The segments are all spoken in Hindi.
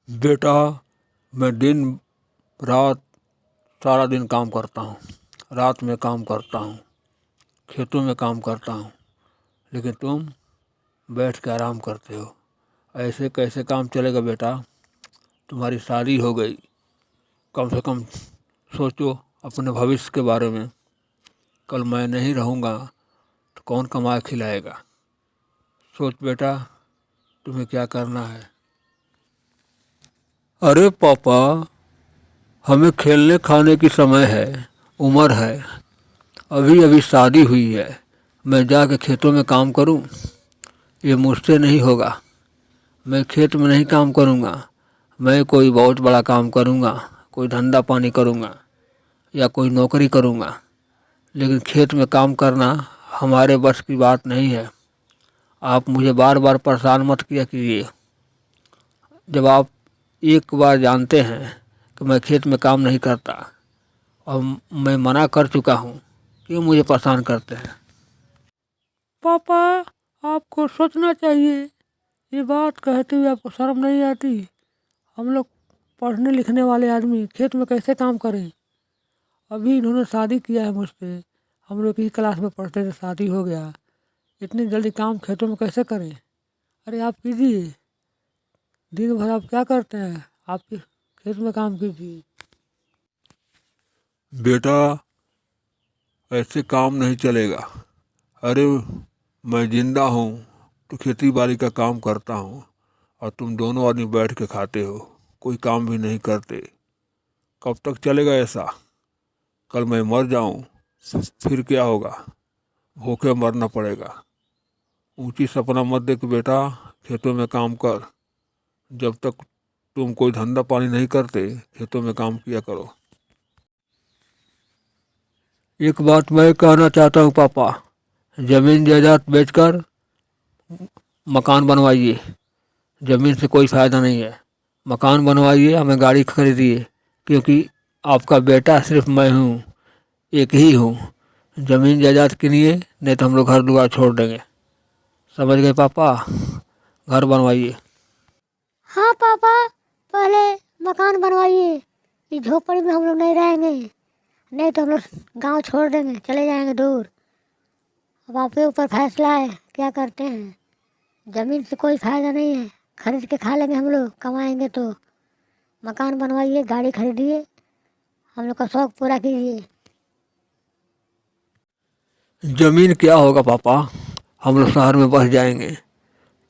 बेटा, मैं दिन रात सारा दिन काम करता हूँ, रात में काम करता हूँ, खेतों में काम करता हूँ, लेकिन तुम बैठ के आराम करते हो। ऐसे कैसे काम चलेगा बेटा? तुम्हारी शादी हो गई, कम से कम सोचो अपने भविष्य के बारे में। कल मैं नहीं रहूँगा तो कौन कमा के खिलाएगा? सोच बेटा, तुम्हें क्या करना है। अरे पापा, हमें खेलने खाने की समय है, उम्र है, अभी अभी शादी हुई है। मैं जाके खेतों में काम करूं? ये मुझसे नहीं होगा। मैं खेत में नहीं काम करूंगा। मैं कोई बहुत बड़ा काम करूंगा, कोई धंधा पानी करूंगा या कोई नौकरी करूंगा, लेकिन खेत में काम करना हमारे बस की बात नहीं है। आप मुझे बार बार परेशान मत किया कीजिए। जब आप एक बार जानते हैं कि मैं खेत में काम नहीं करता और मैं मना कर चुका हूँ, क्यों मुझे परेशान करते हैं? पापा, आपको सोचना चाहिए। ये बात कहते हुए आपको शर्म नहीं आती? हम लोग पढ़ने लिखने वाले आदमी खेत में कैसे काम करें? अभी इन्होंने शादी किया है मुझसे, हम लोग इसी क्लास में पढ़ते थे, शादी हो गया। इतनी जल्दी काम खेतों में कैसे करें? अरे आप कीजिए, दिन भर आप क्या करते हैं? आप खेत में काम कीजिए। बेटा, ऐसे काम नहीं चलेगा। अरे, मैं जिंदा हूँ तो खेती बाड़ी का काम करता हूँ और तुम दोनों आदमी बैठ के खाते हो, कोई काम भी नहीं करते। कब तक चलेगा ऐसा? कल मैं मर जाऊँ फिर क्या होगा? भूखे मरना पड़ेगा। ऊंची सपना मत देख बेटा, खेतों में काम कर। जब तक तुम कोई धंधा पानी नहीं करते, खेतों में काम किया करो। एक बात मैं कहना चाहता हूँ पापा, ज़मीन जायदाद बेचकर मकान बनवाइए। ज़मीन से कोई फ़ायदा नहीं है। मकान बनवाइए, हमें गाड़ी खरीदिए, क्योंकि आपका बेटा सिर्फ मैं हूँ, एक ही हूँ। ज़मीन जायदाद किनिए, नहीं तो हम लोग घर द्वार छोड़ देंगे। समझ गए पापा? घर बनवाइए। हाँ पापा, पहले मकान बनवाइए। इस झोपड़ी में हम लोग नहीं रहेंगे, नहीं तो हम लोग गांव छोड़ देंगे, चले जाएंगे दूर। अब आपके ऊपर फैसला है, क्या करते हैं। ज़मीन से कोई फ़ायदा नहीं है, खरीद के खा लेंगे हम लोग, कमाएंगे तो। मकान बनवाइए, गाड़ी खरीदिए, हम लोग का शौक़ पूरा कीजिए। ज़मीन क्या होगा पापा? हम लोग शहर में बस जाएंगे।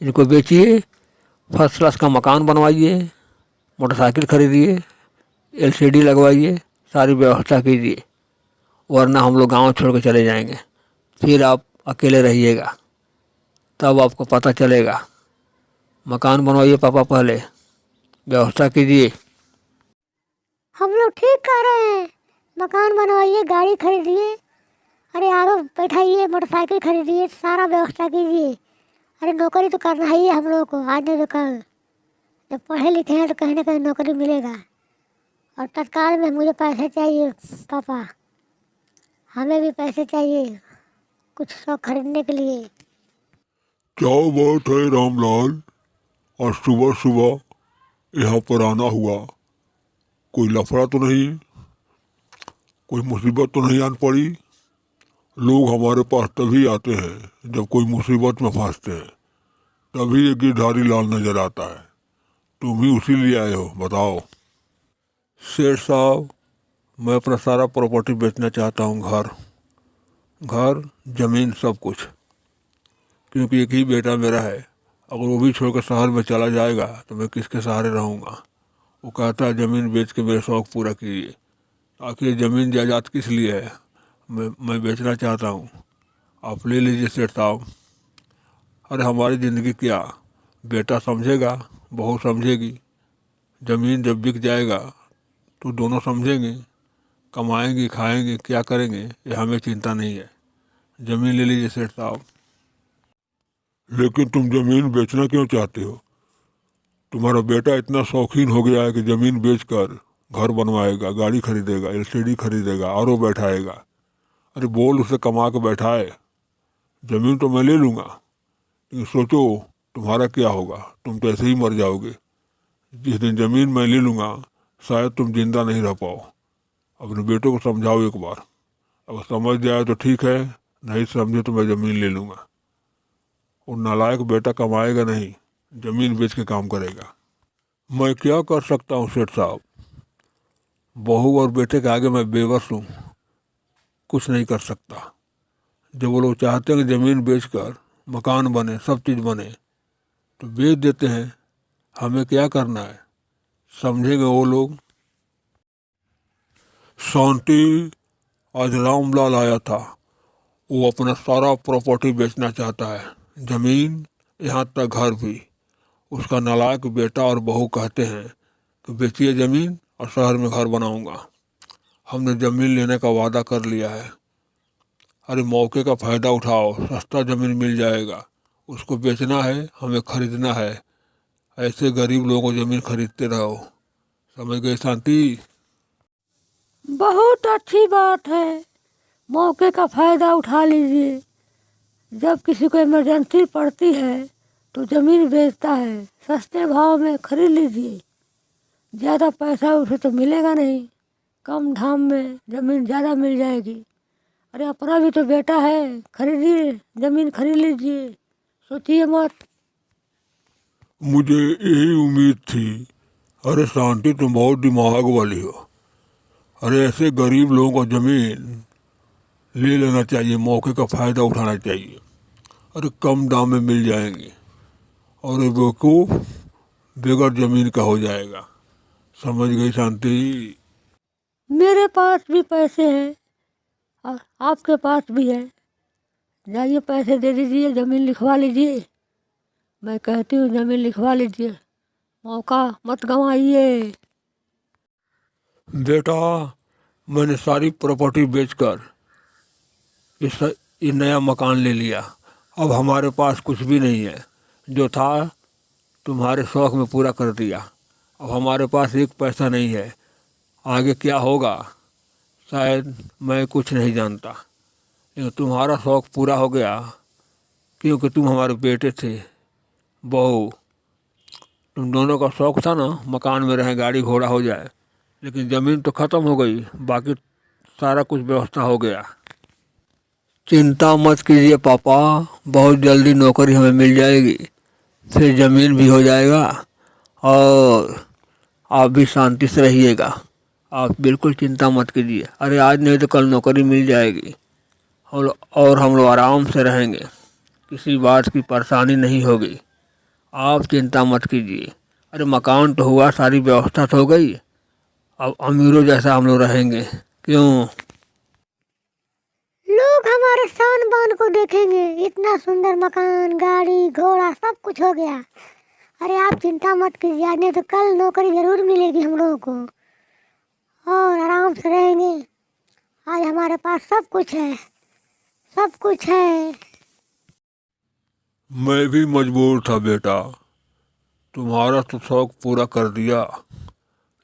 इनको बेचिए, फर्स्ट क्लास का मकान बनवाइए, मोटरसाइकिल खरीदिए, एलसीडी लगवाइए, सारी व्यवस्था कीजिए, वरना हम लोग गांव छोड़ के चले जाएंगे। फिर आप अकेले रहिएगा, तब आपको पता चलेगा। मकान बनवाइए पापा, पहले व्यवस्था कीजिए। हम लोग ठीक कह रहे हैं, मकान बनवाइए, गाड़ी खरीदिए, अरे आरो बैठाइए, मोटरसाइकिल खरीदिए, सारा व्यवस्था कीजिए। अरे नौकरी तो करना ही है हम लोगों को, आज नहीं तो कल। जब पढ़े लिखे हैं तो कहीं ना कहीं नौकरी मिलेगा। और तत्काल में मुझे पैसे चाहिए पापा, हमें भी पैसे चाहिए कुछ शौक खरीदने के लिए। क्या बात है रामलाल, आज सुबह सुबह यहाँ पर आना हुआ? कोई लफड़ा तो नहीं, कोई मुसीबत तो नहीं आन पड़ी? लोग हमारे पास तभी आते हैं जब कोई मुसीबत में फंसते हैं, तभी एक गिरधारी लाल नजर आता है। तुम ही उसी लिए आए हो, बताओ। सेठ साहब, मैं अपना सारा प्रॉपर्टी बेचना चाहता हूँ। घर घर ज़मीन सब कुछ, क्योंकि एक ही बेटा मेरा है। अगर वो भी छोड़ कर शहर में चला जाएगा तो मैं किसके सहारे रहूँगा? वो कहता है ज़मीन बेच के मेरे शौक़ पूरा कीजिए। आखिर ज़मीन जायदाद किस लिए है? मैं बेचना चाहता हूँ, आप ले लीजिए सेठ साहब। अरे हमारी ज़िंदगी क्या, बेटा समझेगा, बहू समझेगी। ज़मीन जब बिक जाएगा तो दोनों समझेंगे, कमाएंगे, खाएंगे, क्या करेंगे ये हमें चिंता नहीं है। ज़मीन ले लीजिए सेठ साहब। लेकिन तुम जमीन बेचना क्यों चाहते हो? तुम्हारा बेटा इतना शौकीन हो गया है कि जमीन बेचकर घर बनवाएगा, गाड़ी खरीदेगा, एलसीडी खरीदेगा, आरओ बैठाएगा। अरे बोल उसे कमा के बैठाए। जमीन तो मैं ले लूँगा, लेकिन सोचो तुम्हारा क्या होगा, तुम तो ऐसे ही मर जाओगे। जिस दिन ज़मीन मैं ले लूँगा शायद तुम जिंदा नहीं रह पाओ। अपने बेटों को समझाओ एक बार, अगर समझ जाए तो ठीक है, नहीं समझे तो मैं ज़मीन ले लूँगा। और नालायक बेटा कमाएगा नहीं, ज़मीन बेच के काम करेगा। मैं क्या कर सकता हूँ सेठ साहब, बहू और बेटे के आगे मैं बेबस हूँ, कुछ नहीं कर सकता। जब वो लोग चाहते हैं कि ज़मीन बेचकर मकान बने, सब चीज़ बने, तो बेच देते हैं। हमें क्या करना है, समझेंगे वो लोग। शांति, आज रामलाल आया था, वो अपना सारा प्रॉपर्टी बेचना चाहता है, ज़मीन यहाँ तक घर भी। उसका नालायक बेटा और बहू कहते हैं कि बेचिए ज़मीन और शहर में घर बनाऊंगा। हमने ज़मीन लेने का वादा कर लिया है। अरे मौके का फ़ायदा उठाओ, सस्ता ज़मीन मिल जाएगा। उसको बेचना है, हमें खरीदना है। ऐसे गरीब लोगों को ज़मीन खरीदते रहो। समझ गए शांति? बहुत अच्छी बात है, मौके का फ़ायदा उठा लीजिए। जब किसी को इमरजेंसी पड़ती है तो ज़मीन बेचता है, सस्ते भाव में खरीद लीजिए। ज़्यादा पैसा उसे तो मिलेगा नहीं, कम दाम में ज़मीन ज़्यादा मिल जाएगी। अरे अपना भी तो बेटा है, खरीदिए, ज़मीन खरीद लीजिए, सोचिए मत। मुझे यही उम्मीद थी। अरे शांति, तुम बहुत दिमाग वाली हो। अरे ऐसे गरीब लोगों को ज़मीन ले लेना चाहिए, मौके का फ़ायदा उठाना चाहिए। अरे कम दाम में मिल जाएंगे और ये बेवकूफ़ बेगर ज़मीन का हो जाएगा। समझ गई शांति? मेरे पास भी पैसे हैं और आपके पास भी है, जाइए पैसे दे दीजिए, ज़मीन लिखवा लीजिए। मैं कहती हूँ ज़मीन लिखवा लीजिए, मौका मत गंवाइए। बेटा, मैंने सारी प्रॉपर्टी बेचकर इस ये नया मकान ले लिया। अब हमारे पास कुछ भी नहीं है। जो था तुम्हारे शौक़ में पूरा कर दिया। अब हमारे पास एक पैसा नहीं है। आगे क्या होगा शायद मैं कुछ नहीं जानता, लेकिन तुम्हारा शौक़ पूरा हो गया, क्योंकि तुम हमारे बेटे थे। बहू, तुम दोनों का शौक़ था ना मकान में रहें, गाड़ी घोड़ा हो जाए, लेकिन ज़मीन तो ख़त्म हो गई, बाकी सारा कुछ व्यवस्था हो गया। चिंता मत कीजिए पापा, बहुत जल्दी नौकरी हमें मिल जाएगी, फिर ज़मीन भी हो जाएगा और आप भी शांति से रहिएगा। आप बिल्कुल चिंता मत कीजिए। अरे आज नहीं तो कल नौकरी मिल जाएगी और हम लोग आराम से रहेंगे, किसी बात की परेशानी नहीं होगी। आप चिंता मत कीजिए। अरे मकान तो हुआ, सारी व्यवस्था तो हो गई, अब अमीरों जैसा हम लोग रहेंगे। क्यों? लोग हमारे शान बान को देखेंगे, इतना सुंदर मकान, गाड़ी घोड़ा सब कुछ हो गया। अरे आप चिंता मत कीजिए, आज नहीं तो कल नौकरी ज़रूर मिलेगी हम लोगों को और आराम से रहेंगे। आज हमारे पास सब कुछ है, सब कुछ है। मैं भी मजबूर था बेटा, तुम्हारा तो शौक़ पूरा कर दिया,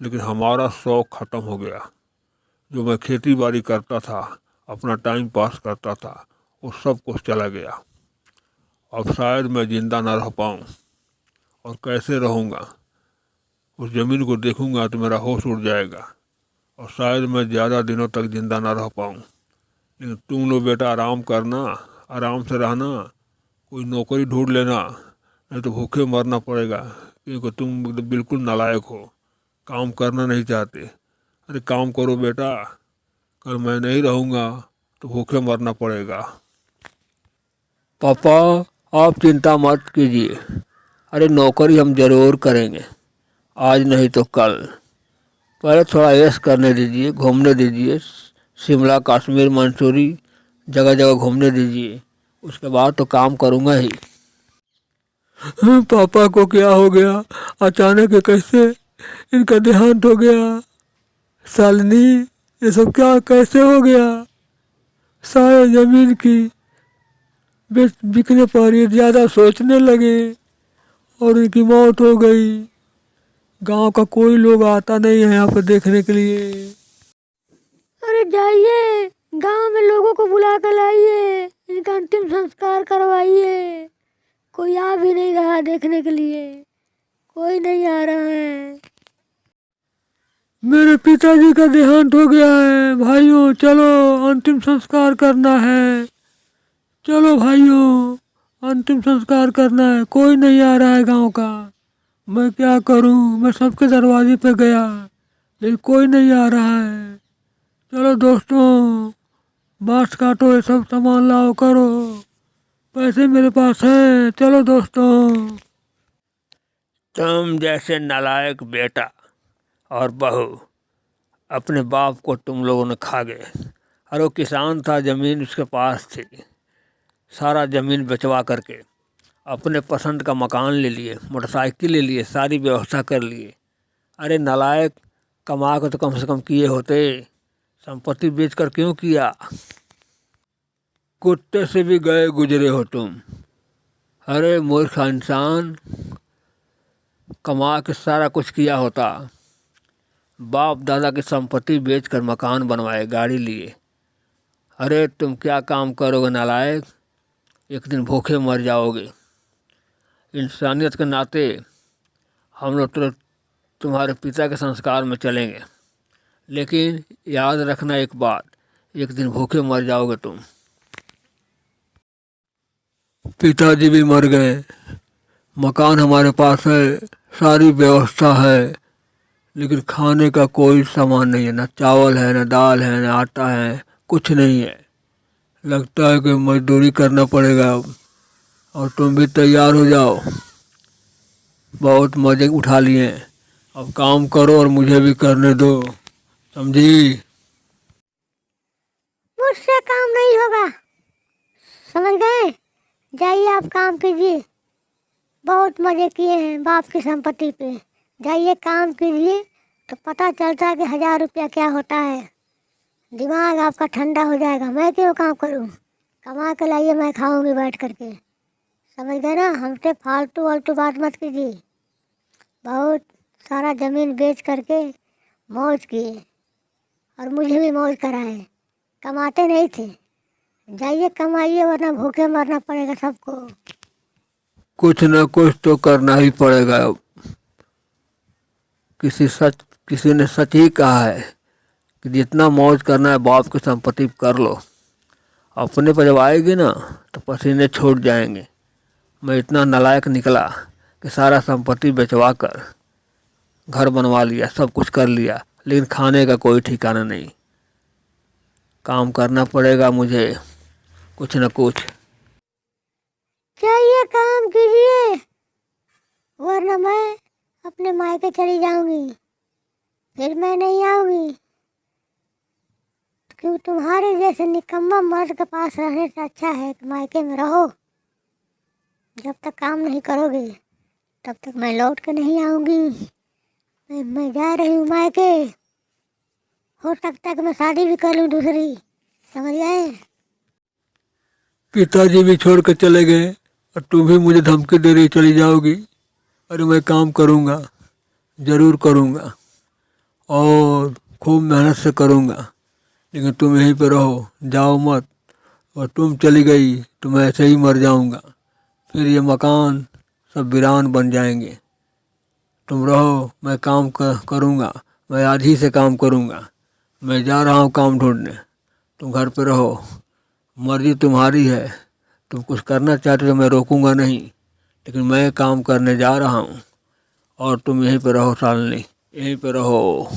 लेकिन हमारा शौक़ ख़त्म हो गया। जो मैं खेती बाड़ी करता था, अपना टाइम पास करता था, वो सब कुछ चला गया। अब शायद मैं ज़िंदा ना रह पाऊँ, और कैसे रहूँगा? उस ज़मीन को देखूँगा तो मेरा होश उड़ जाएगा और शायद मैं ज़्यादा दिनों तक ज़िंदा ना रह पाऊँ। लेकिन तुम लोग बेटा आराम करना, आराम से रहना, कोई नौकरी ढूंढ लेना, नहीं तो भूखे मरना पड़ेगा, क्योंकि तुम बिल्कुल नालायक हो, काम करना नहीं चाहते। अरे काम करो बेटा, कल मैं नहीं रहूँगा तो भूखे मरना पड़ेगा। पापा, आप चिंता मत कीजिए। अरे नौकरी हम ज़रूर करेंगे, आज नहीं तो कल। पहले थोड़ा ऐश करने दीजिए, घूमने दीजिए, शिमला कश्मीर मंसूरी जगह जगह घूमने दीजिए, उसके बाद तो काम करूँगा ही। पापा को क्या हो गया, अचानक कैसे इनका देहांत हो गया? शालिनी, ये सब क्या कैसे हो गया? सारे ज़मीन की बिकने पर ये ज़्यादा सोचने लगे और इनकी मौत हो गई। गांव का कोई लोग आता नहीं है यहाँ पर देखने के लिए। अरे जाइए, गांव में लोगों को बुला कर लाइए, इनका अंतिम संस्कार करवाइए। कोई आ भी नहीं रहा देखने के लिए, कोई नहीं आ रहा है। मेरे पिताजी का देहांत हो गया है भाइयों, चलो अंतिम संस्कार करना है। चलो भाइयों, अंतिम संस्कार करना है। कोई नहीं आ रहा है गांव का। मैं क्या करूं? मैं सबके दरवाजे पे गया लेकिन कोई नहीं आ रहा है। चलो दोस्तों, बांस काटो, ये सब सामान लाओ करो, पैसे मेरे पास हैं। चलो दोस्तों। तुम जैसे नालायक बेटा और बहू अपने बाप को तुम लोगों ने खा गए। और वो किसान था, ज़मीन उसके पास थी, सारा ज़मीन बेचवा करके अपने पसंद का मकान ले लिए, मोटरसाइकिल ले लिए, सारी व्यवस्था कर लिए। अरे नालायक, कमा के तो कम से कम किए होते, संपत्ति बेचकर क्यों किया? कुत्ते से भी गए गुजरे हो तुम। अरे मूर्ख इंसान, कमा के सारा कुछ किया होता, बाप दादा की संपत्ति बेचकर मकान बनवाए, गाड़ी लिए। अरे तुम क्या काम करोगे नालायक? एक दिन भूखे मर जाओगे। इंसानियत के नाते हम लोग तो तुम्हारे पिता के संस्कार में चलेंगे, लेकिन याद रखना एक बात, एक दिन भूखे मर जाओगे तुम। पिताजी भी मर गए, मकान हमारे पास है, सारी व्यवस्था है, लेकिन खाने का कोई सामान नहीं है। ना चावल है, ना दाल है, ना आटा है, कुछ नहीं है। लगता है कि मजदूरी करना पड़ेगा अब। और तुम भी तैयार हो जाओ, बहुत मज़े उठा लिए, अब काम करो और मुझे भी करने दो, समझी? मुझसे काम नहीं होगा, समझ गए? जाइए आप काम कीजिए। बहुत मज़े किए हैं बाप की संपत्ति पे। जाइए काम कीजिए तो पता चलता है कि 1000 रुपया क्या होता है। दिमाग आपका ठंडा हो जाएगा। मैं क्यों काम करूं? कमा के लाइए, मैं खाऊंगी बैठ करके। समझ गए ना? हमसे फालतू वालतू बात मत कीजिए। बहुत सारा ज़मीन बेच करके मौज किए और मुझे भी मौज कराए। कमाते नहीं थे। जाइए कमाइए, वरना भूखे मरना पड़ेगा सबको। कुछ न कुछ तो करना ही पड़ेगा अब। किसी ने सच ही कहा है कि जितना मौज करना है बाप की संपत्ति कर लो, अपने पर जब आएगी ना तो पसीने छूट जाएंगे। मैं इतना नालायक निकला कि सारा संपत्ति बेचवा कर घर बनवा लिया, सब कुछ कर लिया, लेकिन खाने का कोई ठिकाना नहीं। काम करना पड़ेगा मुझे कुछ न कुछ। जाइए काम कीजिए, वरना मैं अपने मायके चली जाऊंगी। फिर मैं नहीं आऊंगी, क्यों? तुम्हारे जैसे निकम्मा मर्द के पास रहने से अच्छा है कि मायके में रहो। जब तक काम नहीं करोगे तब तक मैं लौट के नहीं आऊंगी। मैं जा रही हूँ मायके। हो सकता है कि मैं शादी भी कर लूँ दूसरी। समझ गए? पिताजी भी छोड़ कर चले गए और तुम भी मुझे धमकी दे रही चली जाओगी। अरे मैं काम करूँगा, ज़रूर करूँगा और खूब मेहनत से करूँगा, लेकिन तुम यहीं पे रहो, जाओ मत। और तुम चली गई तो मैं ऐसे ही मर जाऊँगा, फिर ये मकान सब वीरान बन जाएंगे। तुम रहो, मैं काम करूँगा, मैं आज ही से काम करूँगा। मैं जा रहा हूँ काम ढूंढने, तुम घर पे रहो, मर्जी तुम्हारी है। तुम कुछ करना चाहते तो मैं रोकूंगा नहीं, लेकिन मैं काम करने जा रहा हूँ और तुम यहीं पे रहो, शालिनी, यहीं पे रहो।